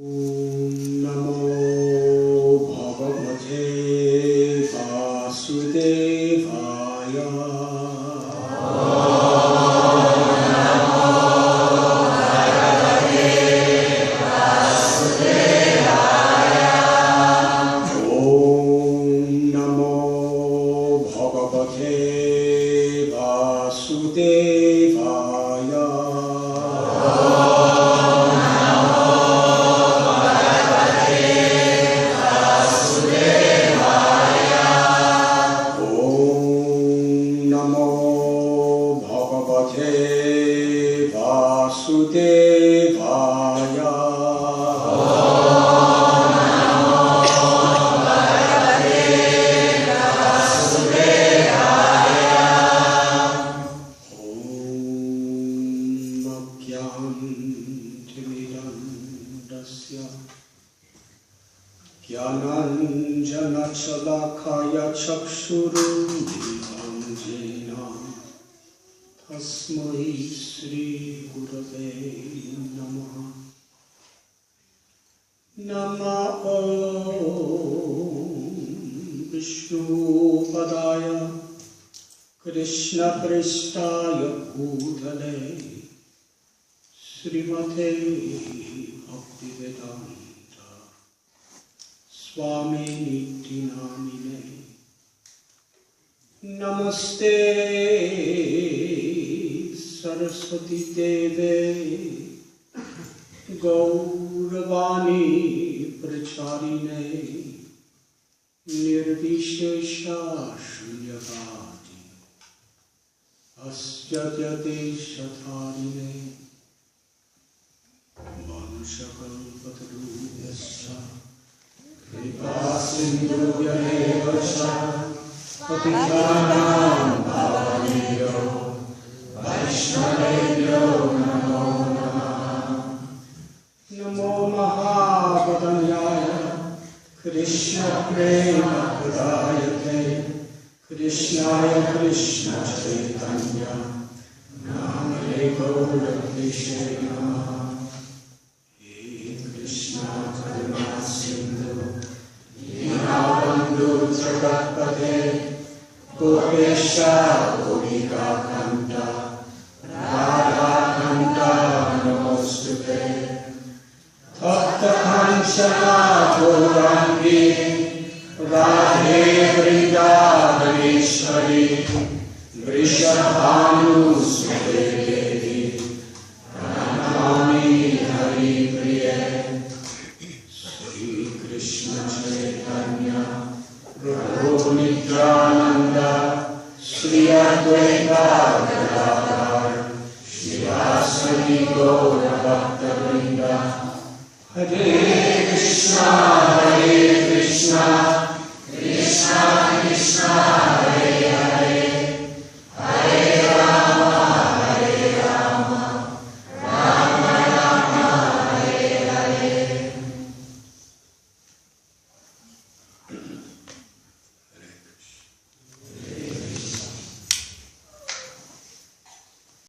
नमो भगवते वासुदेवाय। नमो भगवते वासुदेवाय। नमो भगवते वासुदेवाय। ज्ञानाञ्जनशलाकाय चक्षुरुन्मिलितं येन तस्मै श्रीगुरवे नमः। नमो विष्णुपदाय कृष्णपृष्ठाय भूतले श्रीमते भक्तिवेदान्त स्वामी नित्य नामिने। नमस्ते सरस्वती देवे गौरवाणी प्रचारिणे निर्विशेषा शून्यवादी अस्यदेशधारिणे वंशकल्पतरुभ्यश्च कृपासिन्धुभ्येव च पतितानां पावनेभ्यो वैष्णवेभ्यो नमो नमः। नमो महावदन्याय कृष्णप्रेमप्रदायते कृष्णाय कृष्णचैतन्य नामने गौरभीषे नमः। हे कृष्ण करुणा सिन्धु दीनबन्धु जगत्पते गोपेश गोपिकान्त राधाकान्त नमोस्तुते। तप्तकाञ्चना गौराङ्गी राधे वृन्दावनेश्वरी वृषभानुसुते देवी प्रणमामि हरिप्रिये। श्रीकृष्ण चैतन्य प्रभु नित्यानन्द श्री अद्वैत गदाधर श्रीवासदि गौरभक्तवृन्द। हरे कृष्णा